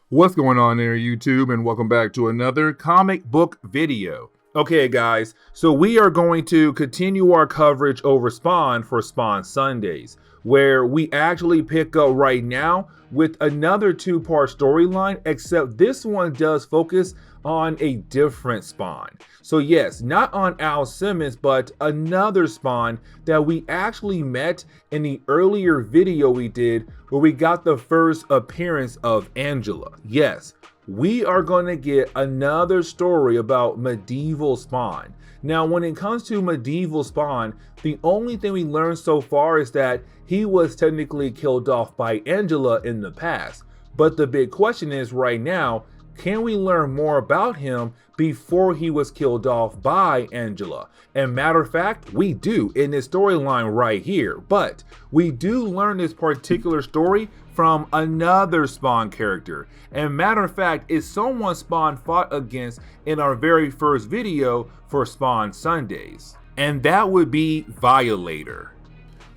What's going on there, YouTube, and welcome back to another comic book video. Okay, guys, so we are going to continue our coverage over Spawn for Spawn Sundays, where we actually pick up right now with another two-part storyline, except this one does focus on a different Spawn. So yes, not on Al Simmons, but another Spawn that we actually met in the earlier video we did where we got the first appearance of Angela. Yes, we are going to get another story about medieval Spawn. Now, when it comes to medieval Spawn, the only thing we learned so far is that he was technically killed off by Angela in the past. But the big question is right now, can we learn more about him before he was killed off by Angela? And matter of fact, we do in this storyline right here. But we do learn this particular story from another Spawn character. And matter of fact, it's someone Spawn fought against in our very first video for Spawn Sundays. And that would be Violator.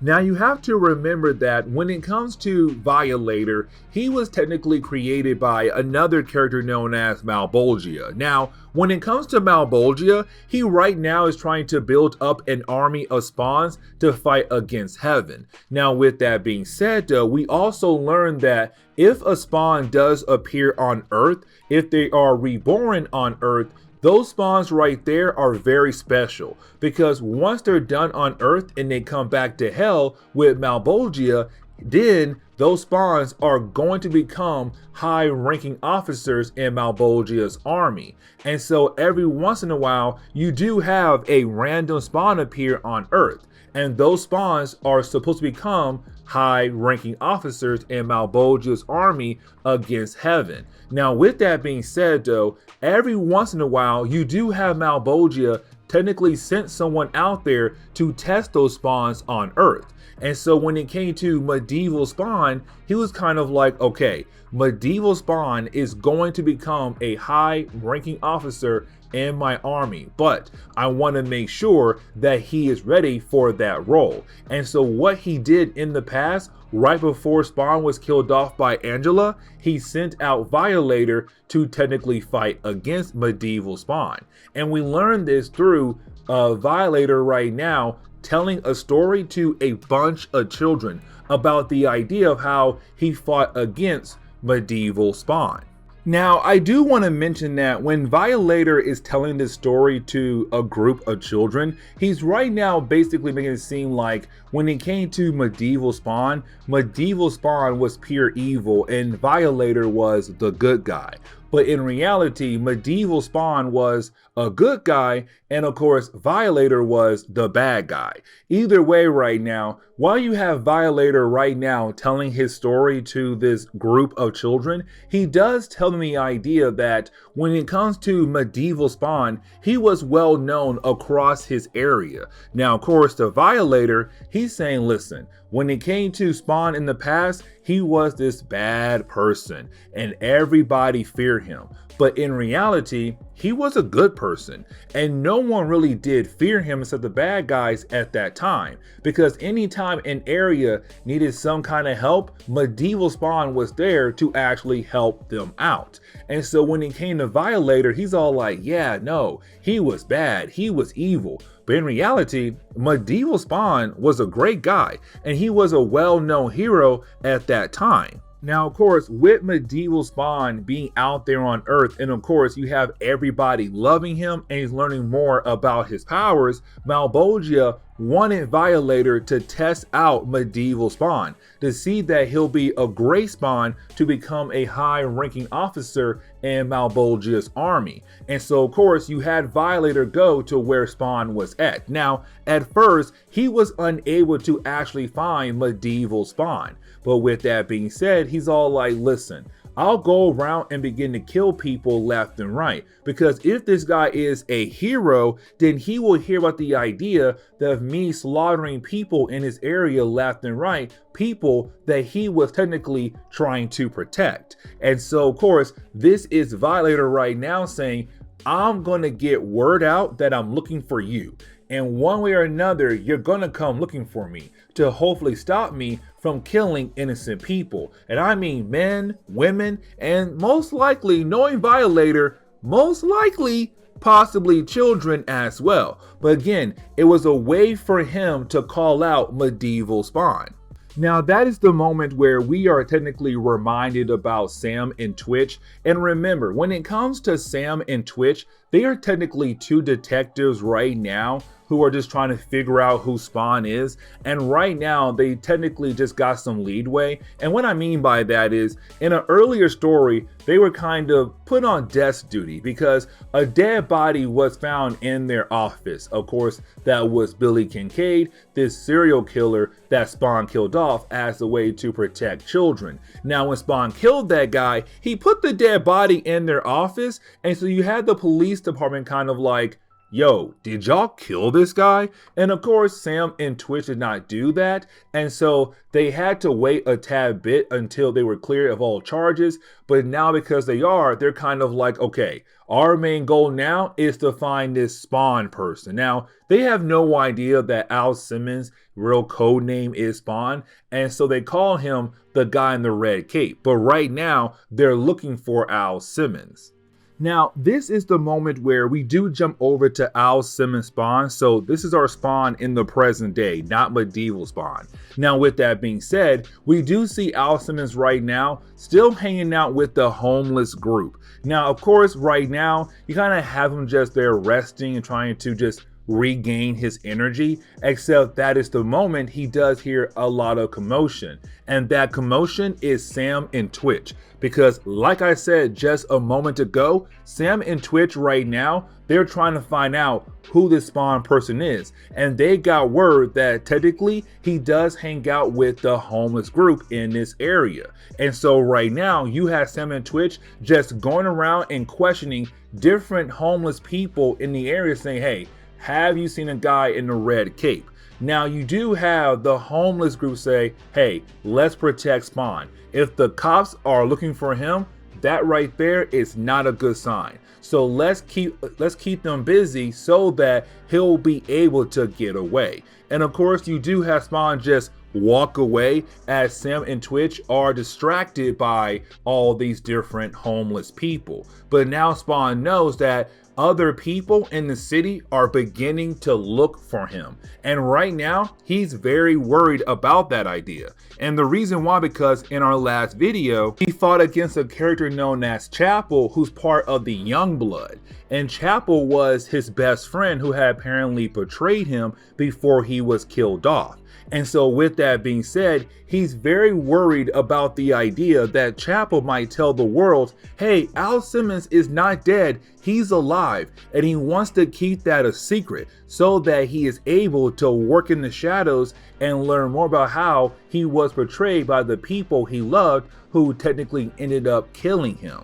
Now you have to remember that when it comes to Violator, he was technically created by another character known as Malbolgia. Now, when it comes to Malbolgia, he right now is trying to build up an army of spawns to fight against Heaven. Now, with that being said though, we also learned that if a spawn does appear on Earth, if they are reborn on Earth, those spawns right there are very special because once they're done on Earth and they come back to Hell with Malbolgia, then those spawns are going to become high-ranking officers in Malbolgia's army. And so every once in a while, you do have a random spawn appear on Earth. And those spawns are supposed to become high-ranking officers in Malbolgia's army against Heaven. Now, with that being said, though, every once in a while, you do have Malbolgia technically sent someone out there to test those spawns on Earth. And so when it came to Medieval Spawn, he was kind of like, okay, Medieval Spawn is going to become a high-ranking officer in my army, but I want to make sure that he is ready for that role. And so what he did in the past, right before Spawn was killed off by Angela, he sent out Violator to technically fight against Medieval Spawn. And we learned this through Violator right now telling a story to a bunch of children about the idea of how he fought against Medieval Spawn. Now, I do want to mention that when Violator is telling this story to a group of children, he's right now basically making it seem like when it came to Medieval Spawn was pure evil and Violator was the good guy. But in reality, Medieval Spawn was a good guy, and of course, Violator was the bad guy. Either way right now, while you have Violator right now telling his story to this group of children, he does tell them the idea that when it comes to Medieval Spawn, he was well known across his area. Now, of course, the Violator, he's saying, listen, when it came to Spawn in the past, he was this bad person and everybody feared him. But in reality, he was a good person and no one really did fear him except the bad guys at that time. Because anytime an area needed some kind of help, Medieval Spawn was there to actually help them out. And so when it came to Violator, he's all like, yeah, no, he was bad, he was evil. But in reality, Medieval Spawn was a great guy and he was a well-known hero at that time. Now, of course, with Medieval Spawn being out there on Earth, and of course, you have everybody loving him and he's learning more about his powers, Malbolgia wanted Violator to test out Medieval Spawn to see that he'll be a great spawn to become a high-ranking officer in Malbolgia's army. And so, of course, you had Violator go to where Spawn was at. Now, at first, he was unable to actually find Medieval Spawn. But with that being said, he's all like, listen, I'll go around and begin to kill people left and right. Because if this guy is a hero, then he will hear about the idea of me slaughtering people in his area left and right, people that he was technically trying to protect. And so, of course, this is Violator right now saying, I'm going to get word out that I'm looking for you. And one way or another, you're going to come looking for me to hopefully stop me from killing innocent people. And I mean men, women, and most likely, knowing Violator, most likely possibly children as well. But again, it was a way for him to call out medieval Spawn. Now that is the moment where we are technically reminded about Sam and Twitch. And remember, when it comes to Sam and Twitch, they are technically two detectives right now who are just trying to figure out who Spawn is. And right now, they technically just got some leadway. And what I mean by that is, in an earlier story, they were kind of put on desk duty because a dead body was found in their office. Of course, that was Billy Kincaid, this serial killer that Spawn killed off as a way to protect children. Now, when Spawn killed that guy, he put the dead body in their office. And so you had the police department kind of like, yo, did y'all kill this guy? And of course, Sam and Twitch did not do that. And so they had to wait a tad bit until they were clear of all charges. But now because they're kind of like, okay, our main goal now is to find this Spawn person. Now, they have no idea that Al Simmons' real code name is Spawn. And so they call him the guy in the red cape. But right now, they're looking for Al Simmons. Now, this is the moment where we do jump over to Al Simmons' Spawn. So this is our Spawn in the present day, not medieval Spawn. Now, with that being said, we do see Al Simmons right now still hanging out with the homeless group. Now, of course, right now, you kind of have him just there resting and trying to just regain his energy, except that is the moment he does hear a lot of commotion. And that commotion is Sam and Twitch. Because like I said just a moment ago, Sam and Twitch right now, they're trying to find out who this Spawn person is. And they got word that technically he does hang out with the homeless group in this area. And so right now you have Sam and Twitch just going around and questioning different homeless people in the area saying, hey, have you seen a guy in the red cape? Now you do have the homeless group say, hey, let's protect Spawn. If the cops are looking for him, that right there is not a good sign. So let's keep them busy so that he'll be able to get away. And of course, you do have Spawn just walk away as Sam and Twitch are distracted by all these different homeless people. But now Spawn knows that other people in the city are beginning to look for him. And right now, he's very worried about that idea. And the reason why, because in our last video, he fought against a character known as Chapel, who's part of the Youngblood. And Chapel was his best friend who had apparently betrayed him before he was killed off. And so with that being said, he's very worried about the idea that Chapel might tell the world, hey, Al Simmons is not dead, he's alive. And he wants to keep that a secret so that he is able to work in the shadows and learn more about how he was betrayed by the people he loved who technically ended up killing him.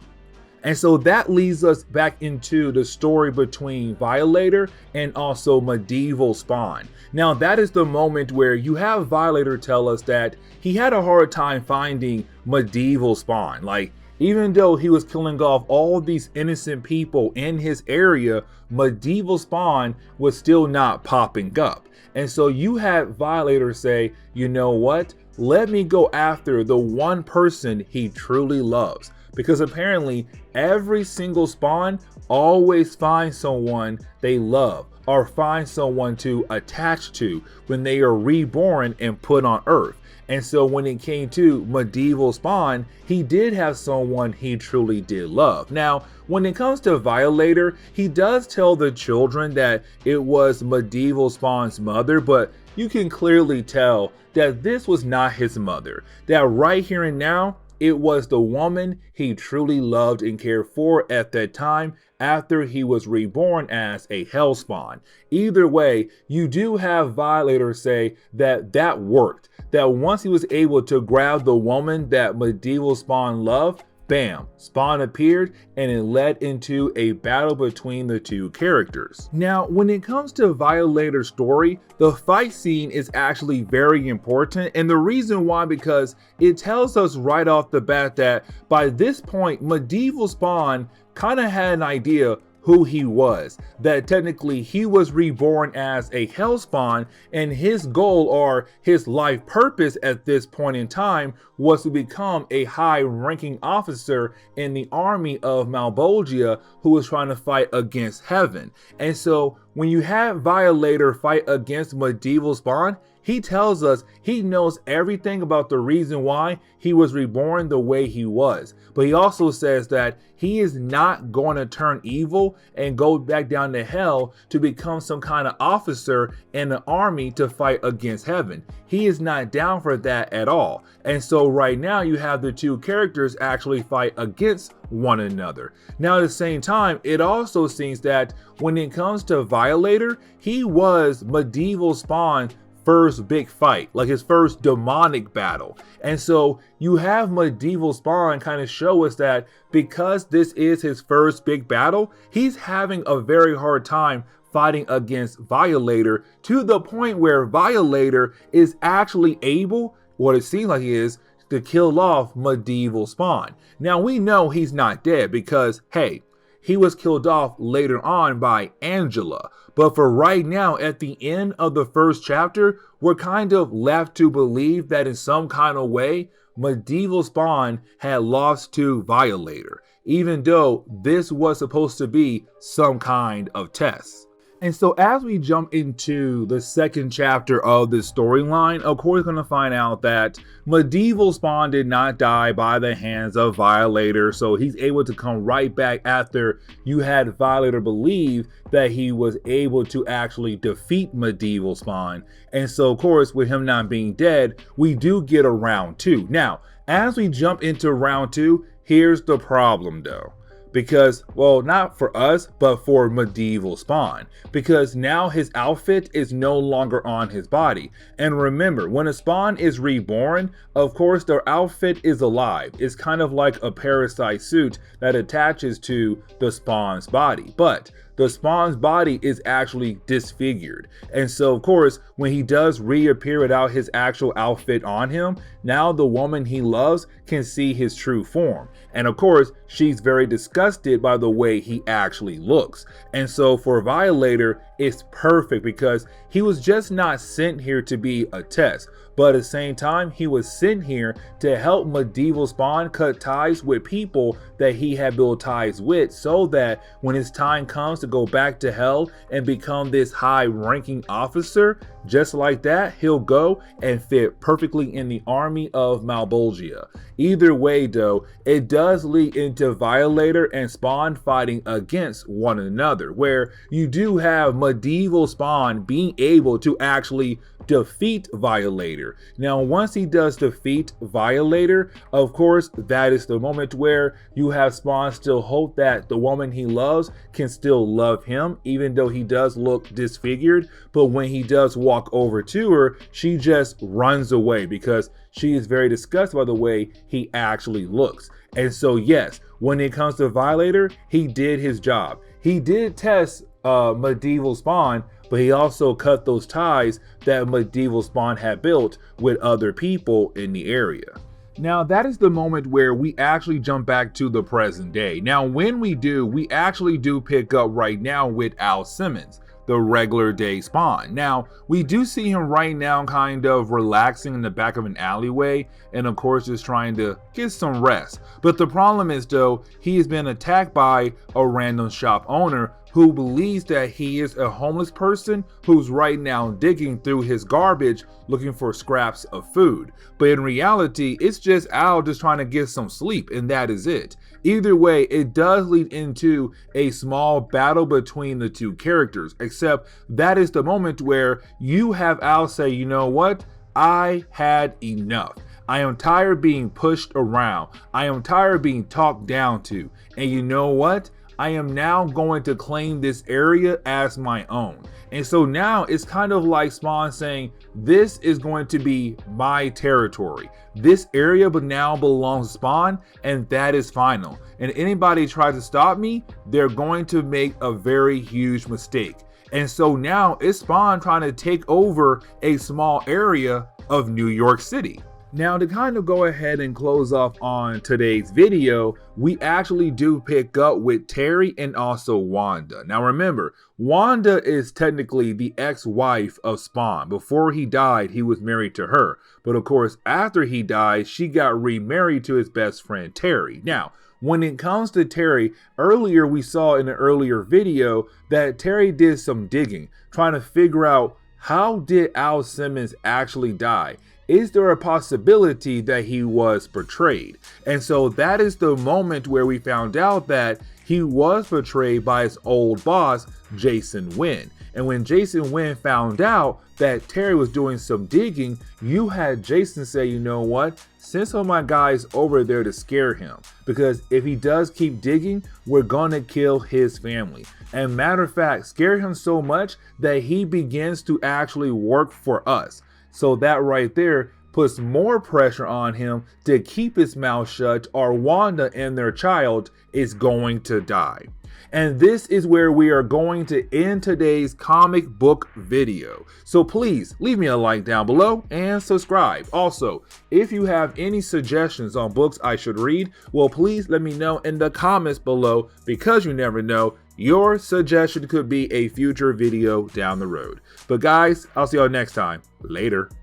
And so that leads us back into the story between Violator and also medieval Spawn. Now that is the moment where you have Violator tell us that he had a hard time finding medieval Spawn. Like, even though he was killing off all these innocent people in his area, medieval Spawn was still not popping up. And so you had Violator say, you know what? Let me go after the one person he truly loves. Because apparently every single Spawn always finds someone they love or find someone to attach to when they are reborn and put on Earth. And so when it came to medieval Spawn, he did have someone he truly did love. Now, when it comes to Violator, he does tell the children that it was medieval Spawn's mother, but you can clearly tell that this was not his mother. That right here and now, it was the woman he truly loved and cared for at that time after he was reborn as a Hellspawn. Either way, you do have Violator say that that worked. That once he was able to grab the woman that medieval Spawn loved, bam, Spawn appeared and it led into a battle between the two characters. Now, when it comes to Violator's story, the fight scene is actually very important, and the reason why, because it tells us right off the bat that by this point, medieval Spawn kind of had an idea who he was, that technically he was reborn as a Hellspawn, and his goal or his life purpose at this point in time was to become a high-ranking officer in the army of Malbolgia who was trying to fight against Heaven. And so when you have Violator fight against Medieval Spawn, he tells us he knows everything about the reason why he was reborn the way he was. But he also says that he is not going to turn evil and go back down to hell to become some kind of officer in an army to fight against Heaven. He is not down for that at all. And so right now you have the two characters actually fight against one another. Now at the same time, it also seems that when it comes to Violator, he was Medieval Spawn first big fight, like his first demonic battle. And so you have Medieval Spawn kind of show us that because this is his first big battle, he's having a very hard time fighting against Violator, to the point where Violator is actually able, what it seems like he is, to kill off Medieval Spawn. Now we know he's not dead because, hey, he was killed off later on by Angela. But for right now, at the end of the first chapter, we're kind of left to believe that in some kind of way, Medieval Spawn had lost to Violator, even though this was supposed to be some kind of test. And so as we jump into the second chapter of this storyline, of course we're going to find out that Medieval Spawn did not die by the hands of Violator, so he's able to come right back after you had Violator believe that he was able to actually defeat Medieval Spawn. And so of course, with him not being dead, we do get a round two. Now, as we jump into round two, here's the problem though. Because, well, not for us, but for Medieval Spawn. Because now his outfit is no longer on his body. And remember, when a Spawn is reborn, of course their outfit is alive. It's kind of like a parasite suit that attaches to the Spawn's body. But the Spawn's body is actually disfigured. And so, of course, when he does reappear without his actual outfit on him, now the woman he loves can see his true form. And of course, she's very disgusted by the way he actually looks. And so for Violator, it's perfect because he was just not sent here to be a test. But at the same time, he was sent here to help Medieval Spawn cut ties with people that he had built ties with, so that when his time comes to go back to hell and become this high-ranking officer, just like that, he'll go and fit perfectly in the army of Malbolgia. Either way though, it does lead into Violator and Spawn fighting against one another, where you do have Medieval Spawn being able to actually defeat Violator. Now, once he does defeat Violator, of course, that is the moment where you have Spawn still hope that the woman he loves can still love him, even though he does look disfigured. But when he does walk over to her, she just runs away because she is very disgusted by the way he actually looks. And so yes, when it comes to Violator, he did his job. He did test Medieval Spawn, but he also cut those ties that Medieval Spawn had built with other people in the area. Now that is the moment where we actually jump back to the present day. Now when we do, we actually do pick up right now with Al Simmons, the regular day Spawn. Now we do see him right now kind of relaxing in the back of an alleyway, and of course just trying to get some rest. But the problem is though, he has been attacked by a random shop owner who believes that he is a homeless person who's right now digging through his garbage looking for scraps of food. But in reality, it's just Al just trying to get some sleep, and that is it. Either way, it does lead into a small battle between the two characters, except that is the moment where you have Al say, you know what? I had enough. I am tired of being pushed around. I am tired of being talked down to. And you know what? I am now going to claim this area as my own. And so now it's kind of like Spawn saying, this is going to be my territory. This area but now belongs to Spawn, and that is final. And anybody tries to stop me, they're going to make a very huge mistake. And so now it's Spawn trying to take over a small area of New York City. Now, to kind of go ahead and close off on today's video, we actually do pick up with Terry and also Wanda. Now remember, Wanda is technically the ex-wife of Spawn. Before he died, he was married to her. But of course, after he died, she got remarried to his best friend, Terry. Now, when it comes to Terry, earlier we saw in an earlier video that Terry did some digging, trying to figure out, how did Al Simmons actually die? Is there a possibility that he was betrayed? And so that is the moment where we found out that he was betrayed by his old boss, Jason Wynn. And when Jason Wynn found out that Terry was doing some digging, you had Jason say, you know what? Send some of my guys over there to scare him. Because if he does keep digging, we're gonna kill his family. And matter of fact, scare him so much that he begins to actually work for us. So that right there puts more pressure on him to keep his mouth shut, or Wanda and their child is going to die. And this is where we are going to end today's comic book video. So please leave me a like down below and subscribe. Also, if you have any suggestions on books I should read, well, please let me know in the comments below, because you never know, your suggestion could be a future video down the road. But guys, I'll see y'all next time. Later.